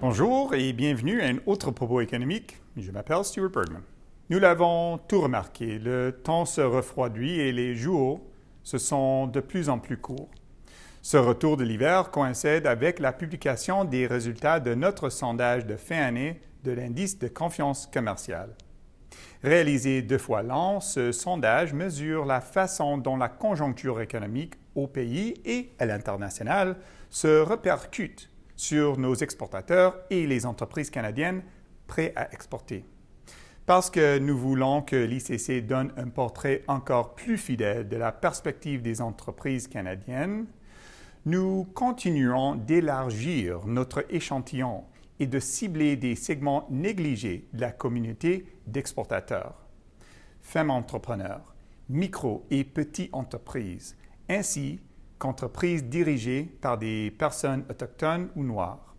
Bonjour et bienvenue à un autre propos économique. Je m'appelle Stuart Bergman. Nous l'avons tout remarqué, le temps se refroidit et les jours se sont de plus en plus courts. Ce retour de l'hiver coïncide avec la publication des résultats de notre sondage de fin année de l'indice de confiance commerciale. Réalisé 2 fois l'an, ce sondage mesure la façon dont la conjoncture économique au pays et à l'international se répercute sur nos exportateurs et les entreprises canadiennes prêtes à exporter. Parce que nous voulons que l'ICC donne un portrait encore plus fidèle de la perspective des entreprises canadiennes, nous continuerons d'élargir notre échantillon et de cibler des segments négligés de la communauté d'exportateurs, femmes entrepreneurs, micro- et petites entreprises, ainsi qu'entreprises dirigées par des personnes autochtones ou noires.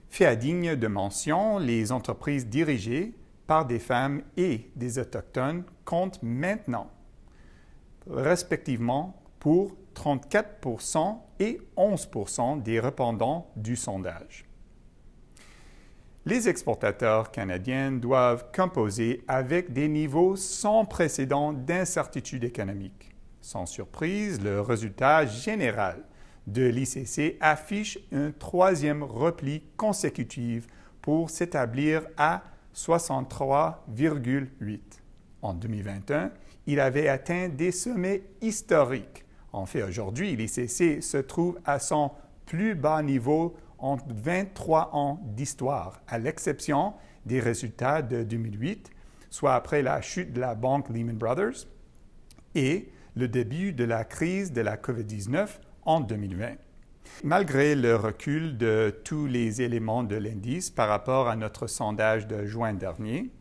Fait digne de mention, les entreprises dirigées par des femmes et des autochtones comptent maintenant, respectivement, pour 34% et 11% des répondants du sondage. Les exportateurs canadiens doivent composer avec des niveaux sans précédent d'incertitude économique. Sans surprise, le résultat général de l'ICC affiche un 3e repli consécutif pour s'établir à 63,8. En 2021, il avait atteint des sommets historiques. En fait, aujourd'hui, l'ICC se trouve à son plus bas niveau en 23 ans d'histoire, à l'exception des résultats de 2008, soit après la chute de la banque Lehman Brothers, et le début de la crise de la COVID-19 en 2020. Malgré le recul de tous les éléments de l'indice par rapport à notre sondage de juin dernier,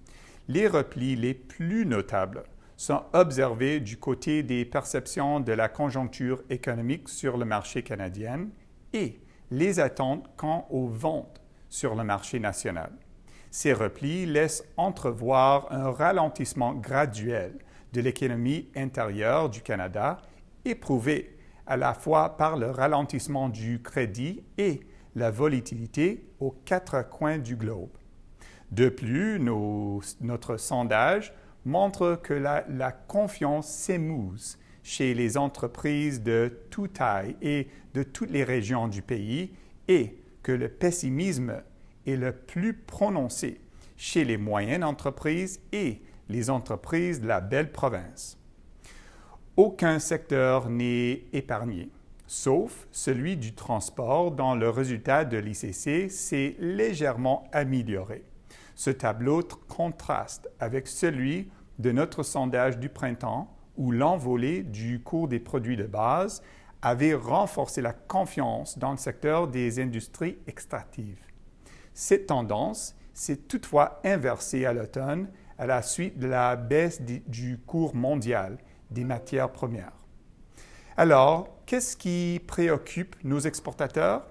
les replis les plus notables sont observés du côté des perceptions de la conjoncture économique sur le marché canadien et les attentes quant aux ventes sur le marché national. Ces replis laissent entrevoir un ralentissement graduel de l'économie intérieure du Canada, éprouvé à la fois par le ralentissement du crédit et la volatilité aux 4 coins du globe. De plus, notre sondage montre que la confiance s'émousse chez les entreprises de toute taille et de toutes les régions du pays et que le pessimisme est le plus prononcé chez les moyennes entreprises et les entreprises de la belle province. Aucun secteur n'est épargné, sauf celui du transport dont le résultat de l'ICC s'est légèrement amélioré. Ce tableau contraste avec celui de notre sondage du printemps où l'envolée du cours des produits de base avait renforcé la confiance dans le secteur des industries extractives. Cette tendance s'est toutefois inversée à l'automne à la suite de la baisse du cours mondial des matières premières. Alors, qu'est-ce qui préoccupe nos exportateurs?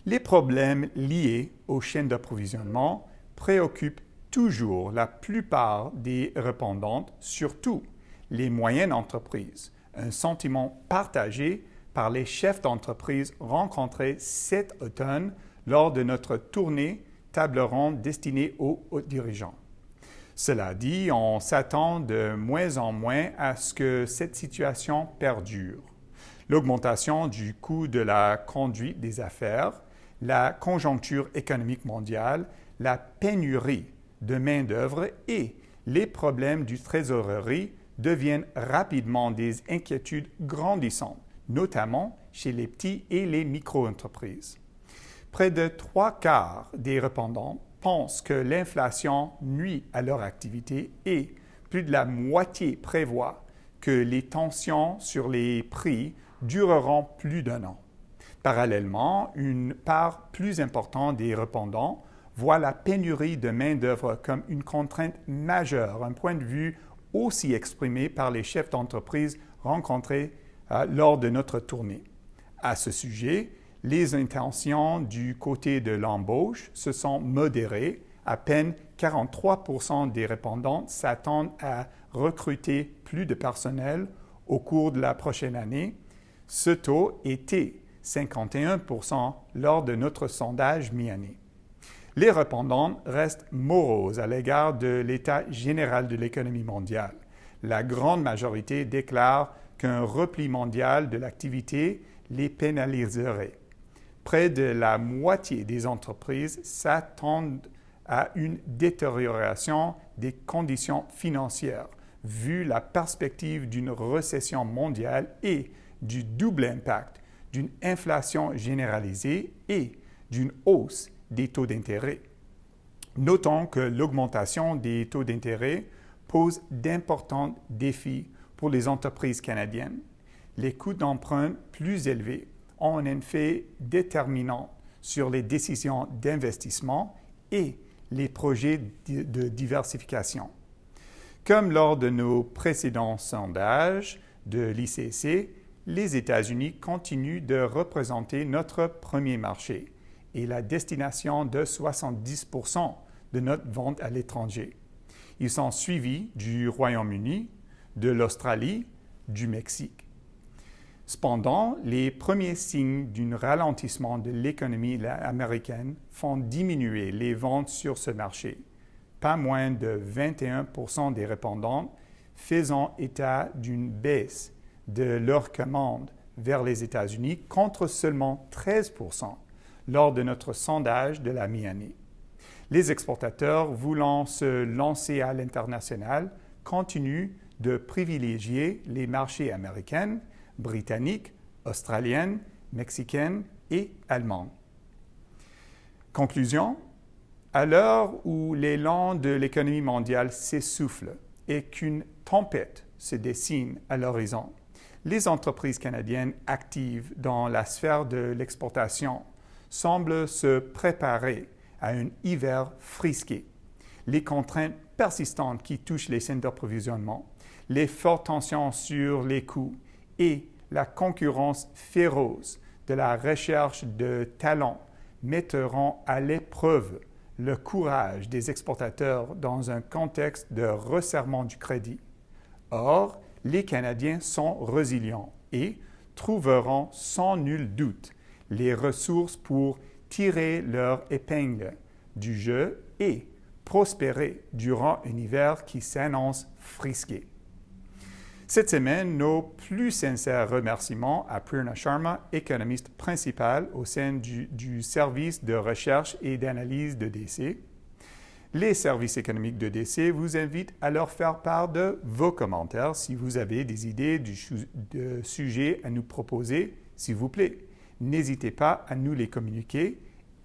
Les problèmes liés aux chaînes d'approvisionnement préoccupent toujours la plupart des répondantes, surtout les moyennes entreprises, un sentiment partagé par les chefs d'entreprise rencontrés cet automne lors de notre tournée table ronde destinée aux hauts dirigeants. Cela dit, on s'attend de moins en moins à ce que cette situation perdure. L'augmentation du coût de la conduite des affaires, la conjoncture économique mondiale, la pénurie de main-d'œuvre et les problèmes du trésorerie deviennent rapidement des inquiétudes grandissantes, notamment chez les petits et les micro-entreprises. Près de 3/4 des répondants pensent que l'inflation nuit à leur activité et plus de la moitié prévoit que les tensions sur les prix dureront plus d'1 an. Parallèlement, une part plus importante des répondants voit la pénurie de main-d'œuvre comme une contrainte majeure, un point de vue aussi exprimé par les chefs d'entreprise rencontrés lors de notre tournée. À ce sujet, les intentions du côté de l'embauche se sont modérées. À peine 43% des répondants s'attendent à recruter plus de personnel au cours de la prochaine année. Ce taux était 51% lors de notre sondage mi-année. Les répondants restent moroses à l'égard de l'état général de l'économie mondiale. La grande majorité déclare qu'un repli mondial de l'activité les pénaliserait. Près de la moitié des entreprises s'attendent à une détérioration des conditions financières, vu la perspective d'une récession mondiale et du double impact d'une inflation généralisée et d'une hausse des taux d'intérêt. Notons que l'augmentation des taux d'intérêt pose d'importants défis pour les entreprises canadiennes. Les coûts d'emprunt plus élevés ont un effet déterminant sur les décisions d'investissement et les projets de diversification. Comme lors de nos précédents sondages de l'ICC, les États-Unis continuent de représenter notre premier marché et la destination de 70% de notre vente à l'étranger. Ils sont suivis du Royaume-Uni, de l'Australie, du Mexique. Cependant, les premiers signes d'un ralentissement de l'économie américaine font diminuer les ventes sur ce marché. Pas moins de 21% des répondants faisant état d'une baisse de leurs commandes vers les États-Unis contre seulement 13% lors de notre sondage de la mi-année. Les exportateurs voulant se lancer à l'international continuent de privilégier les marchés américains, britanniques, australiennes, mexicaines et allemandes. Conclusion, à l'heure où l'élan de l'économie mondiale s'essouffle et qu'une tempête se dessine à l'horizon, les entreprises canadiennes actives dans la sphère de l'exportation semblent se préparer à un hiver frisqué. Les contraintes persistantes qui touchent les chaînes d'approvisionnement, les fortes tensions sur les coûts et la concurrence féroce de la recherche de talents mettront à l'épreuve le courage des exportateurs dans un contexte de resserrement du crédit. Or, les Canadiens sont résilients et trouveront sans nul doute les ressources pour tirer leur épingle du jeu et prospérer durant un hiver qui s'annonce frisqué. Cette semaine, nos plus sincères remerciements à Prerna Sharma, économiste principal au sein du service de recherche et d'analyse de DC. Les services économiques de DC vous invitent à leur faire part de vos commentaires si vous avez des idées de sujets à nous proposer, s'il vous plaît. N'hésitez pas à nous les communiquer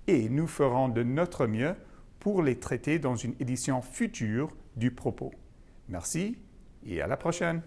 et nous ferons de notre mieux pour les traiter dans une édition future du Propos. Merci et à la prochaine.